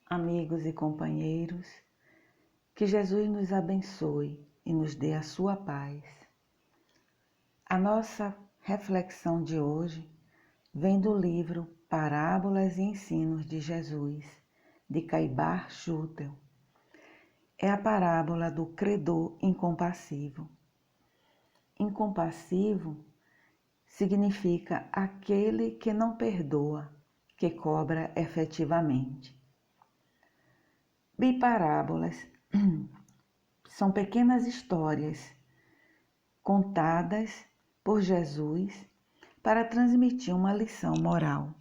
amigos e companheiros, que Jesus nos abençoe e nos dê a sua paz. A nossa reflexão de hoje vem do livro Parábolas e Ensinos de Jesus, de Caibar Schutel. É a parábola do credor incompassivo. Incompassivo significa aquele que não perdoa, que cobra efetivamente. Biparábolas são pequenas histórias contadas por Jesus para transmitir uma lição moral.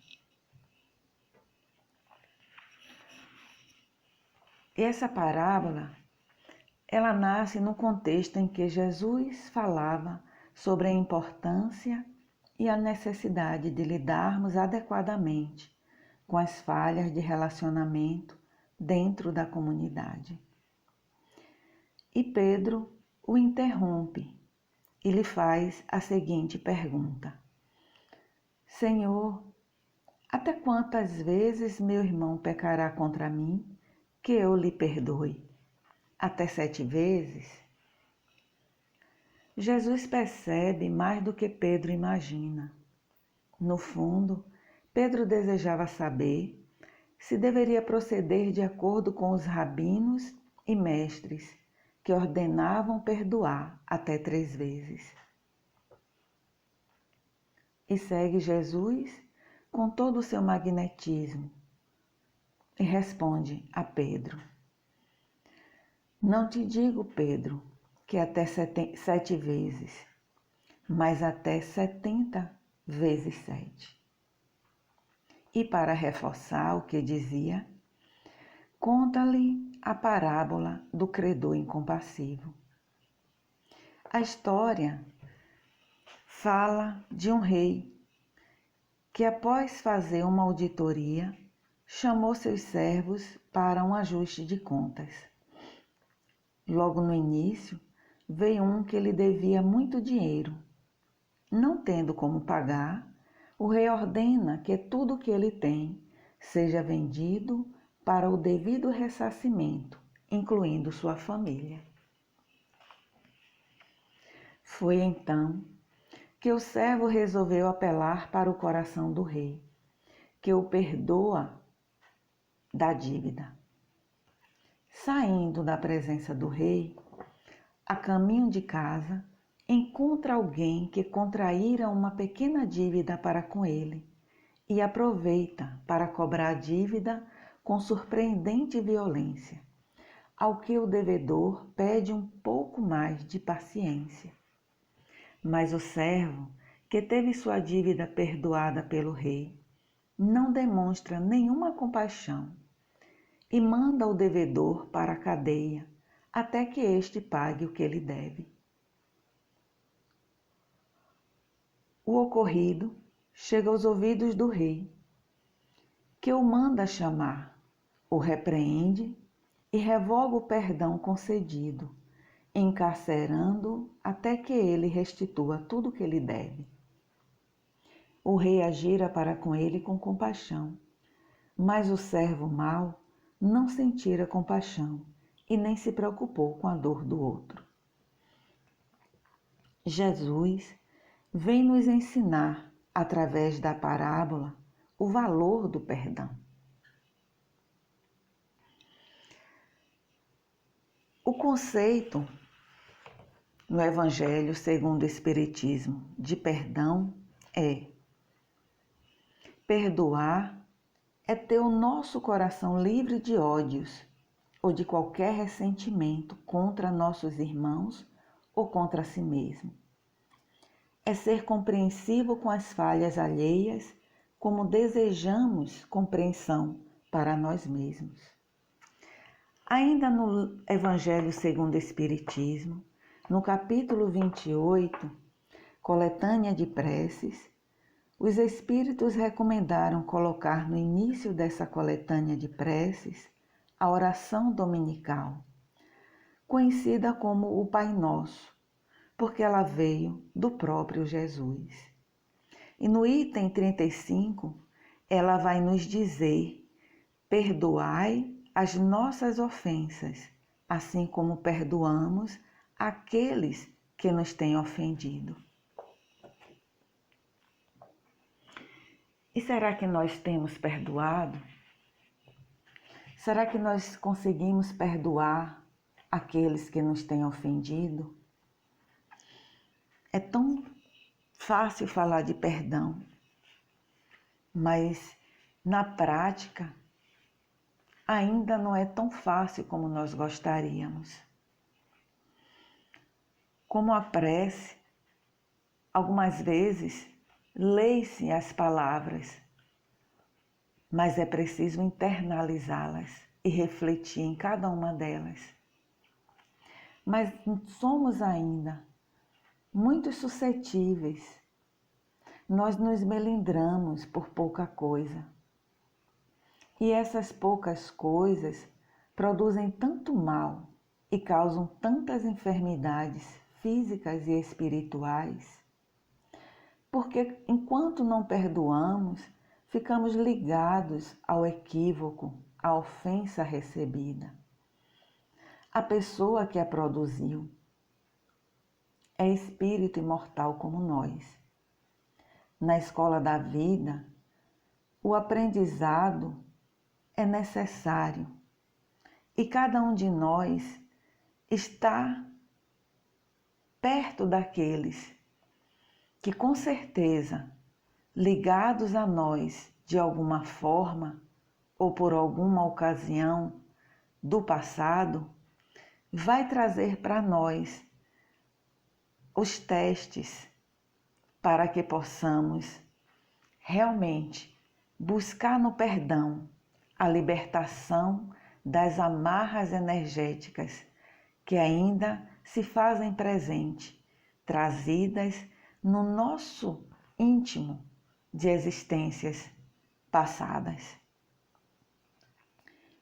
E essa parábola, ela nasce no contexto em que Jesus falava sobre a importância e a necessidade de lidarmos adequadamente com as falhas de relacionamento dentro da comunidade. E Pedro o interrompe e lhe faz a seguinte pergunta: Senhor, até quantas vezes meu irmão pecará contra mim, que eu lhe perdoe? Até 7 vezes? Jesus percebe mais do que Pedro imagina. No fundo, Pedro desejava saber se deveria proceder de acordo com os rabinos e mestres que ordenavam perdoar até 3 vezes. E segue Jesus com todo o seu magnetismo e responde a Pedro: Não te digo, Pedro, que até 7 vezes, mas até 70 vezes 7. E para reforçar o que dizia, conta-lhe a parábola do credor incompassivo. A história fala de um rei que, após fazer uma auditoria, chamou seus servos para um ajuste de contas. Logo no início, veio um que lhe devia muito dinheiro. Não tendo como pagar, o rei ordena que tudo o que ele tem seja vendido para o devido ressarcimento, incluindo sua família. Foi então que o servo resolveu apelar para o coração do rei, que o perdoa da dívida. Saindo da presença do rei, a caminho de casa, encontra alguém que contraíra uma pequena dívida para com ele e aproveita para cobrar a dívida com surpreendente violência, ao que o devedor pede um pouco mais de paciência. Mas o servo, que teve sua dívida perdoada pelo rei, não demonstra nenhuma compaixão e manda o devedor para a cadeia até que este pague o que lhe deve. O ocorrido chega aos ouvidos do rei, que o manda chamar, o repreende e revoga o perdão concedido, encarcerando-o até que ele restitua tudo o que lhe deve. O rei agira para com ele com compaixão, mas o servo mau não sentira compaixão e nem se preocupou com a dor do outro. Jesus vem nos ensinar, através da parábola, o valor do perdão. O conceito no Evangelho segundo o Espiritismo de perdão é: perdoar é ter o nosso coração livre de ódios ou de qualquer ressentimento contra nossos irmãos ou contra si mesmo. É ser compreensivo com as falhas alheias, como desejamos compreensão para nós mesmos. Ainda no Evangelho segundo o Espiritismo, no capítulo 28, Coletânea de Preces, os Espíritos recomendaram colocar no início dessa coletânea de preces a oração dominical, conhecida como o Pai Nosso, porque ela veio do próprio Jesus. E no item 35, ela vai nos dizer: perdoai as nossas ofensas, assim como perdoamos aqueles que nos têm ofendido. E será que nós temos perdoado? Será que nós conseguimos perdoar aqueles que nos têm ofendido? É tão fácil falar de perdão, mas na prática ainda não é tão fácil como nós gostaríamos. Como a prece, algumas vezes lê-se as palavras, mas é preciso internalizá-las e refletir em cada uma delas. Mas somos ainda muito suscetíveis. Nós nos melindramos por pouca coisa. E essas poucas coisas produzem tanto mal e causam tantas enfermidades físicas e espirituais, porque enquanto não perdoamos, ficamos ligados ao equívoco, à ofensa recebida. A pessoa que a produziu é espírito imortal como nós. Na escola da vida, o aprendizado é necessário e cada um de nós está perto daqueles que, com certeza, ligados a nós de alguma forma ou por alguma ocasião do passado, vai trazer para nós os testes para que possamos realmente buscar no perdão a libertação das amarras energéticas que ainda se fazem presente, trazidas no nosso íntimo de existências passadas.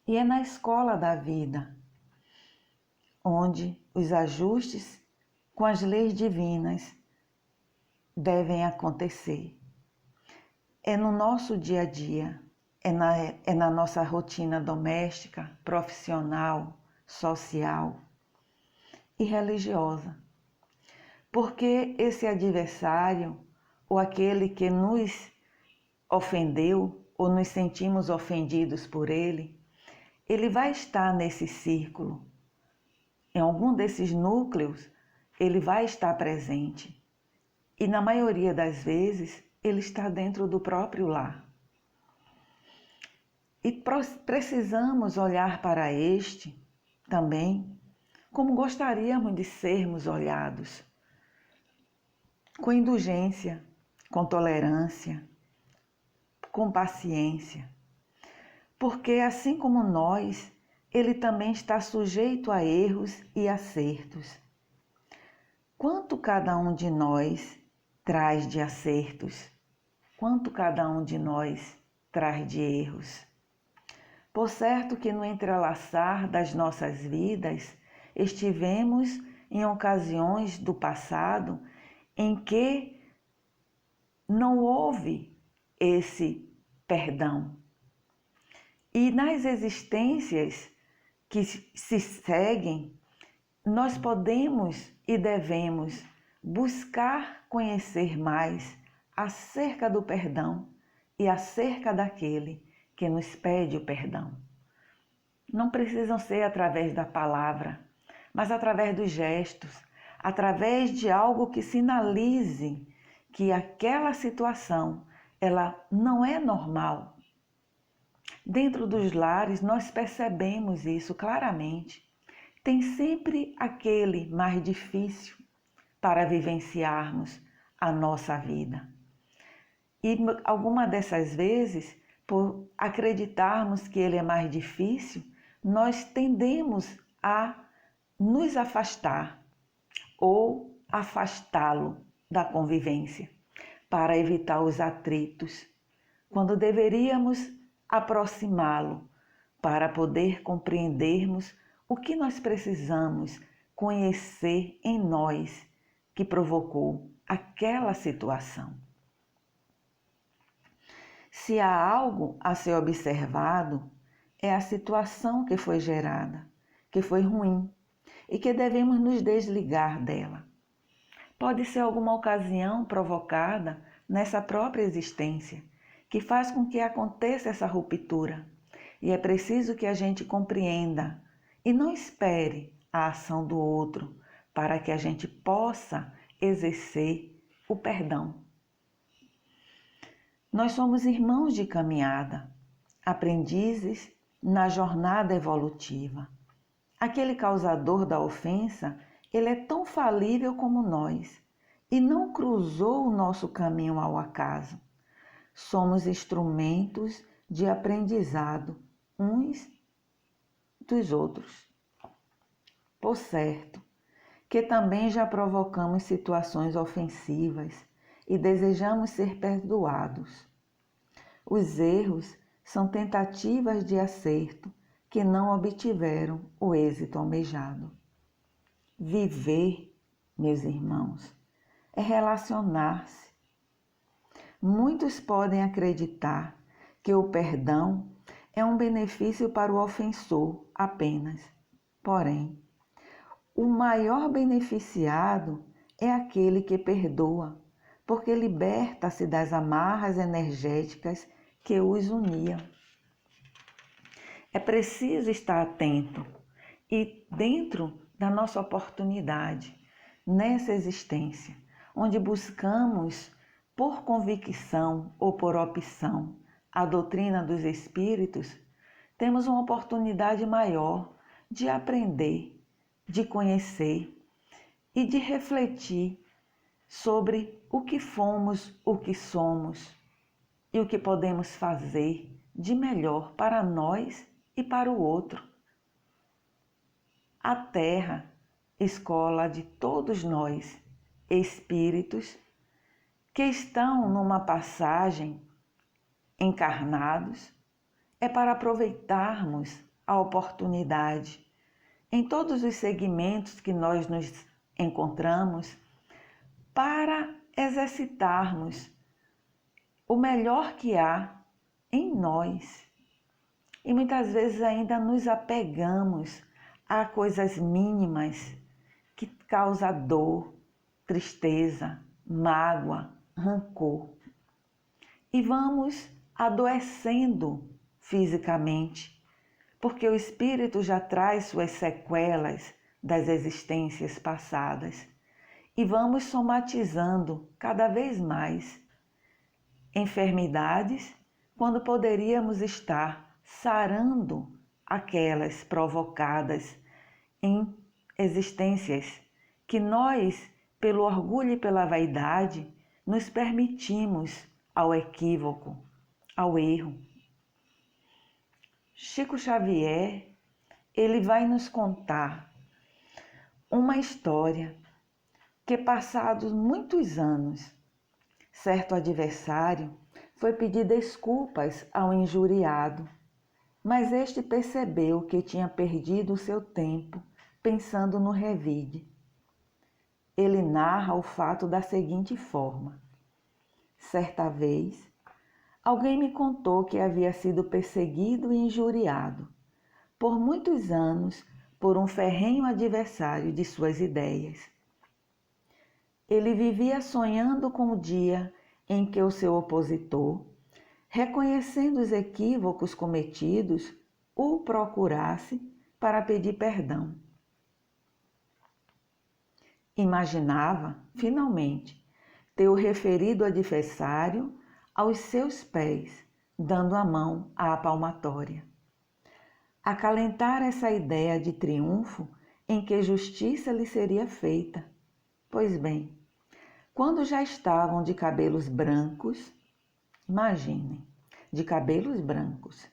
E é na escola da vida onde os ajustes com as leis divinas devem acontecer. É no nosso dia a dia, é na nossa rotina doméstica, profissional, social e religiosa. Porque esse adversário, ou aquele que nos ofendeu, ou nos sentimos ofendidos por ele vai estar nesse círculo. Em algum desses núcleos, ele vai estar presente. E na maioria das vezes, ele está dentro do próprio lar. E precisamos olhar para este também como gostaríamos de sermos olhados. Com indulgência, com tolerância, com paciência. Porque assim como nós, ele também está sujeito a erros e acertos. Quanto cada um de nós traz de acertos? Quanto cada um de nós traz de erros? Por certo que no entrelaçar das nossas vidas, estivemos em ocasiões do passado em que não houve esse perdão. E nas existências que se seguem, nós podemos e devemos buscar conhecer mais acerca do perdão e acerca daquele que nos pede o perdão. Não precisam ser através da palavra, mas através dos gestos, através de algo que sinalize que aquela situação ela não é normal. Dentro dos lares nós percebemos isso claramente. Tem sempre aquele mais difícil para vivenciarmos a nossa vida. E alguma dessas vezes, por acreditarmos que ele é mais difícil, nós tendemos a nos afastar ou afastá-lo da convivência para evitar os atritos, quando deveríamos aproximá-lo para poder compreendermos o que nós precisamos conhecer em nós que provocou aquela situação. Se há algo a ser observado, é a situação que foi gerada, que foi ruim e que devemos nos desligar dela. Pode ser alguma ocasião provocada nessa própria existência que faz com que aconteça essa ruptura. E é preciso que a gente compreenda e não espere a ação do outro para que a gente possa exercer o perdão. Nós somos irmãos de caminhada, aprendizes na jornada evolutiva. Aquele causador da ofensa, ele é tão falível como nós e não cruzou o nosso caminho ao acaso. Somos instrumentos de aprendizado uns dos outros. Por certo, que também já provocamos situações ofensivas e desejamos ser perdoados. Os erros são tentativas de acerto que não obtiveram o êxito almejado. Viver, meus irmãos, é relacionar-se. Muitos podem acreditar que o perdão é um benefício para o ofensor apenas. Porém, o maior beneficiado é aquele que perdoa, porque liberta-se das amarras energéticas que os uniam. É preciso estar atento e dentro da nossa oportunidade, nessa existência, onde buscamos, por convicção ou por opção, a doutrina dos espíritos, temos uma oportunidade maior de aprender, de conhecer e de refletir sobre o que fomos, o que somos e o que podemos fazer de melhor para nós e para o outro. A Terra, escola de todos nós, espíritos que estão numa passagem encarnados, é para aproveitarmos a oportunidade em todos os segmentos que nós nos encontramos para exercitarmos o melhor que há em nós. E muitas vezes ainda nos apegamos a coisas mínimas que causam dor, tristeza, mágoa, rancor. E vamos adoecendo fisicamente, porque o espírito já traz suas sequelas das existências passadas. E vamos somatizando cada vez mais enfermidades, quando poderíamos estar sarando aquelas provocadas em existências que nós, pelo orgulho e pela vaidade, nos permitimos ao equívoco, ao erro. Chico Xavier, ele vai nos contar uma história que, passados muitos anos, certo adversário foi pedir desculpas ao injuriado, mas este percebeu que tinha perdido o seu tempo pensando no revide. Ele narra o fato da seguinte forma: certa vez, alguém me contou que havia sido perseguido e injuriado por muitos anos por um ferrenho adversário de suas ideias. Ele vivia sonhando com o dia em que o seu opositor, reconhecendo os equívocos cometidos, o procurasse para pedir perdão. Imaginava, finalmente, ter o referido adversário aos seus pés, dando a mão à palmatória. Acalentar essa ideia de triunfo em que justiça lhe seria feita. Pois bem, quando já estavam de cabelos brancos, imaginem, de cabelos brancos,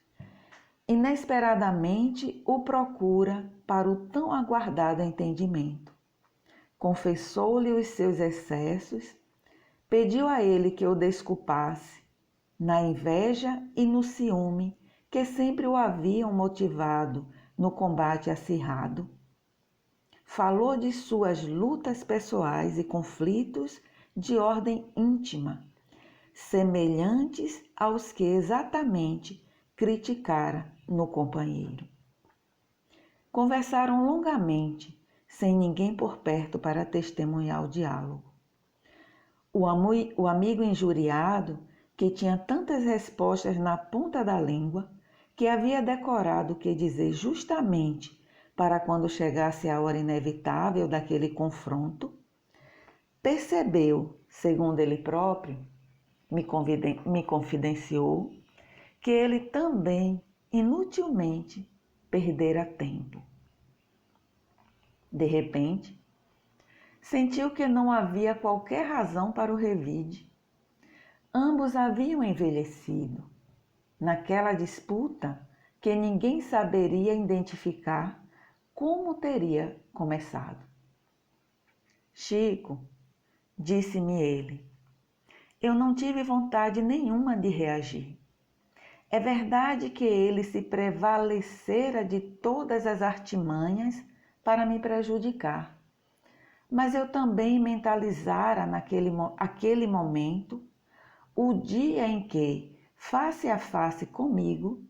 inesperadamente o procura para o tão aguardado entendimento. Confessou-lhe os seus excessos, pediu a ele que o desculpasse, na inveja e no ciúme que sempre o haviam motivado no combate acirrado. Falou de suas lutas pessoais e conflitos de ordem íntima, semelhantes aos que exatamente criticara no companheiro. Conversaram longamente, sem ninguém por perto para testemunhar o diálogo. O amigo injuriado, que tinha tantas respostas na ponta da língua, que havia decorado o que dizer justamente para quando chegasse a hora inevitável daquele confronto, percebeu, segundo ele próprio, me confidenciou, que ele também inutilmente perdera tempo. De repente, sentiu que não havia qualquer razão para o revide. Ambos haviam envelhecido. Naquela disputa que ninguém saberia identificar como teria começado. Chico, disse-me ele, eu não tive vontade nenhuma de reagir. É verdade que ele se prevalecera de todas as artimanhas para me prejudicar, mas eu também mentalizara aquele momento o dia em que, face a face comigo,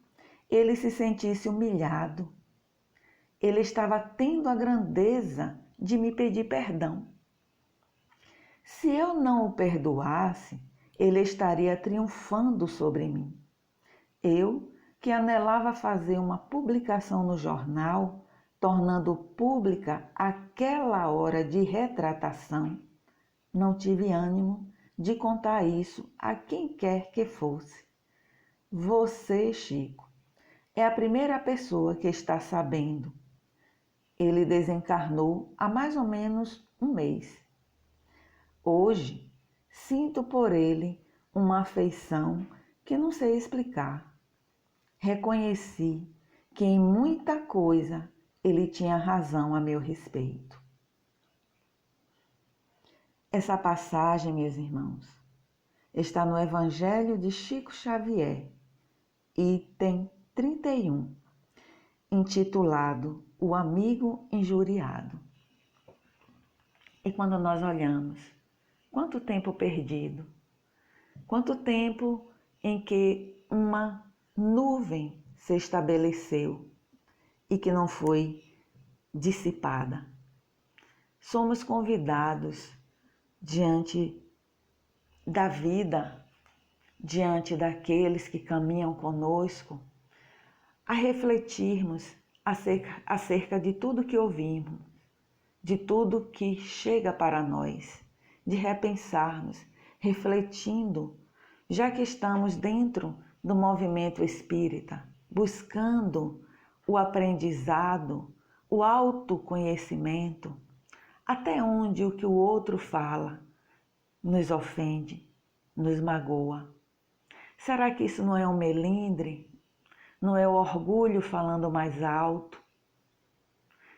ele se sentisse humilhado. Ele estava tendo a grandeza de me pedir perdão. Se eu não o perdoasse, ele estaria triunfando sobre mim. Eu, que anelava fazer uma publicação no jornal, tornando pública aquela hora de retratação, não tive ânimo de contar isso a quem quer que fosse. Você, Chico, é a primeira pessoa que está sabendo. Ele desencarnou há mais ou menos um mês. Hoje, sinto por ele uma afeição que não sei explicar. Reconheci que em muita coisa ele tinha razão a meu respeito. Essa passagem, meus irmãos, está no Evangelho de Chico Xavier, item 31, intitulado O Amigo Injuriado. E quando nós olhamos, quanto tempo perdido, quanto tempo em que uma nuvem se estabeleceu e que não foi dissipada. Somos convidados diante da vida, diante daqueles que caminham conosco, a refletirmos acerca de tudo que ouvimos, de tudo que chega para nós, de repensarmos, refletindo, já que estamos dentro do movimento espírita, buscando o aprendizado, o autoconhecimento, até onde o que o outro fala nos ofende, nos magoa. Será que isso não é um melindre? Não é o orgulho falando mais alto?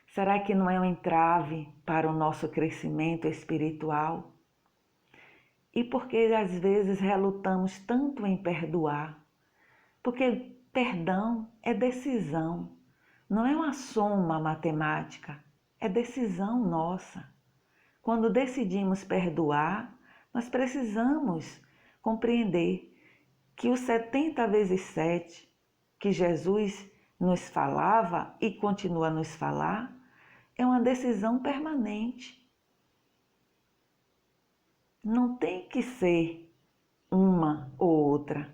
Será que não é um entrave para o nosso crescimento espiritual? E por que às vezes relutamos tanto em perdoar? Porque perdão é decisão, não é uma soma matemática, é decisão nossa. Quando decidimos perdoar, nós precisamos compreender que os 70 vezes 7 que Jesus nos falava e continua a nos falar é uma decisão permanente. Não tem que ser uma ou outra,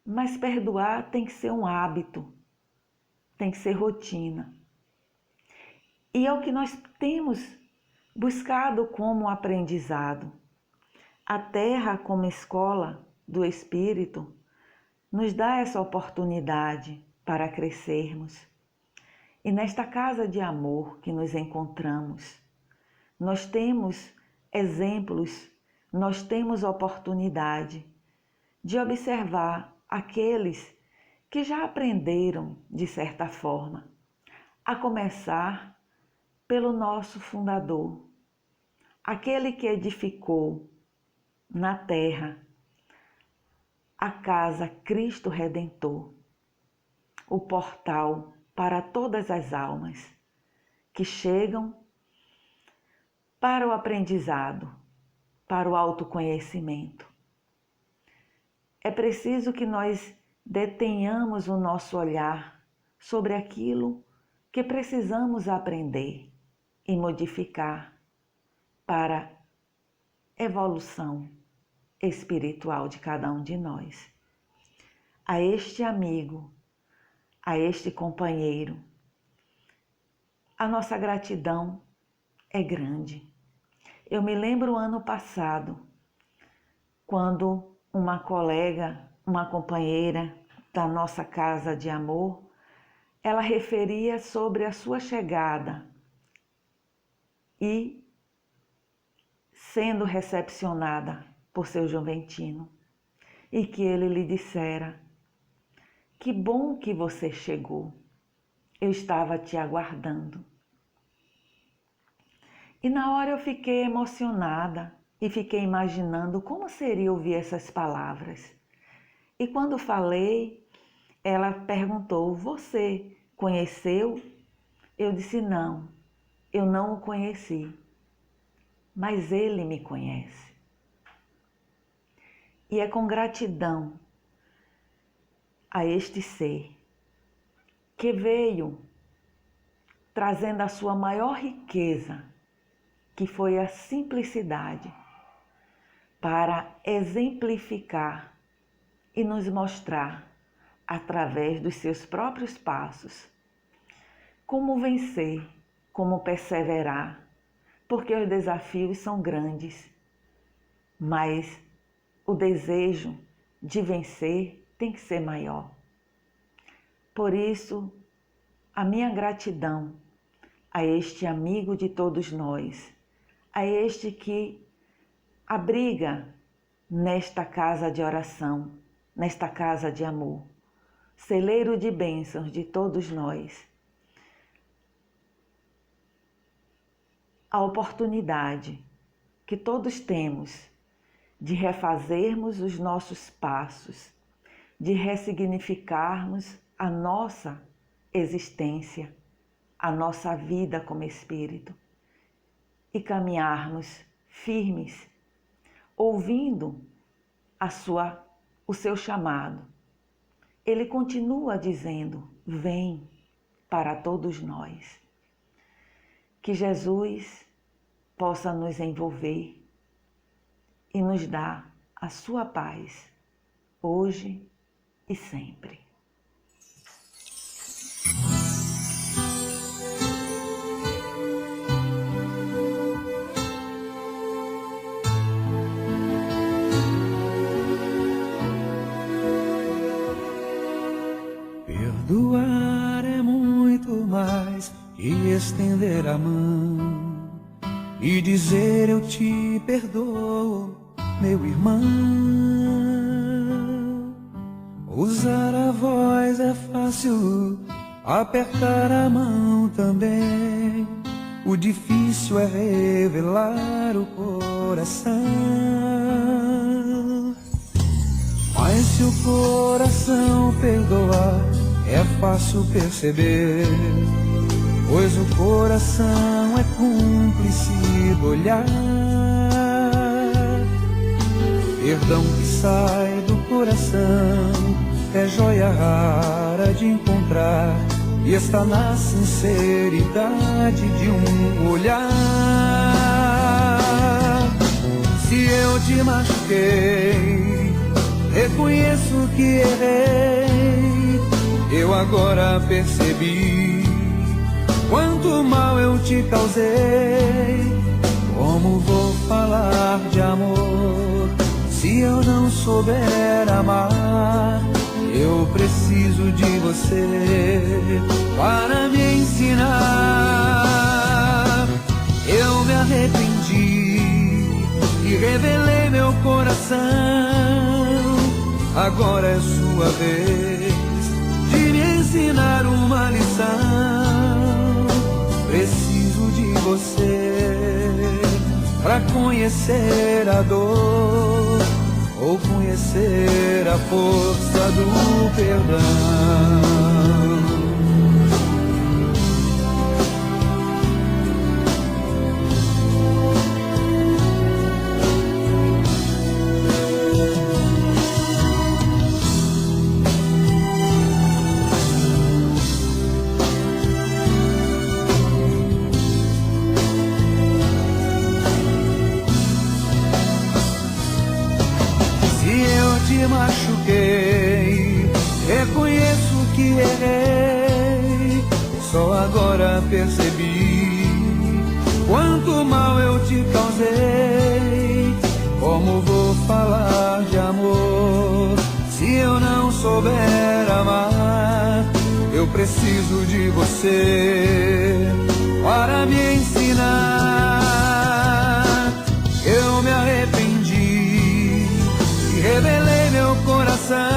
mas perdoar tem que ser um hábito, tem que ser rotina. E é o que nós temos buscado como aprendizado. A Terra, como escola do Espírito, nos dá essa oportunidade para crescermos. E nesta casa de amor que nos encontramos, nós temos exemplos, nós temos oportunidade de observar aqueles que já aprenderam de certa forma, a começar pelo nosso fundador, aquele que edificou na terra a casa Cristo Redentor, o portal para todas as almas que chegam para o aprendizado, para o autoconhecimento. É preciso que nós detenhamos o nosso olhar sobre aquilo que precisamos aprender e modificar para evolução espiritual de cada um de nós. A este amigo, a este companheiro, a nossa gratidão é grande. Eu me lembro ano passado, quando uma colega, uma companheira da nossa casa de amor, ela referia sobre a sua chegada e sendo recepcionada por seu Juventino, e que ele lhe dissera: que bom que você chegou, eu estava te aguardando. E na hora eu fiquei emocionada e fiquei imaginando como seria ouvir essas palavras. E quando falei, ela perguntou: você conheceu? Eu disse: não, eu não o conheci, mas ele me conhece. E é com gratidão a este ser que veio trazendo a sua maior riqueza, que foi a simplicidade, para exemplificar e nos mostrar, através dos seus próprios passos, como vencer, como perseverar, porque os desafios são grandes, mas o desejo de vencer tem que ser maior. Por isso, a minha gratidão a este amigo de todos nós, a este que abriga nesta casa de oração, nesta casa de amor, celeiro de bênçãos de todos nós, a oportunidade que todos temos de refazermos os nossos passos, de ressignificarmos a nossa existência, a nossa vida como espírito e caminharmos firmes, ouvindo o seu chamado. Ele continua dizendo: vem para todos nós. Que Jesus possa nos envolver e nos dar a sua paz, hoje e sempre. Perdoar é muito mais que estender a mão e dizer eu te perdoo, meu irmão. Usar a voz é fácil, apertar a mão também. O difícil é revelar o coração. Mas se o coração perdoar, é fácil perceber, pois o coração é cúmplice do olhar. Perdão que sai do coração é joia rara de encontrar, e está na sinceridade de um olhar. Se eu te machuquei, reconheço que errei. Eu agora percebi quanto mal eu te causei. Como vou falar de amor se eu não souber amar? Eu preciso de você para me ensinar. Eu me arrependi e revelei meu coração. Agora é sua vez de me ensinar uma lição. Preciso de você para conhecer a dor, ou conhecer a força do perdão. equivoquei, reconheço que errei. Só agora percebi quanto mal eu te causei. Como vou falar de amor se eu não souber amar? Eu preciso de você para me ensinar. Eu me arrependi e revelei meu coração.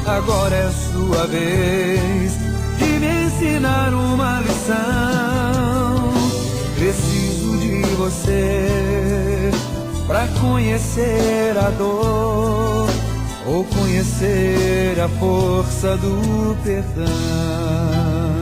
Agora é sua vez de me ensinar uma lição. Preciso de você pra conhecer a dor ou conhecer a força do perdão.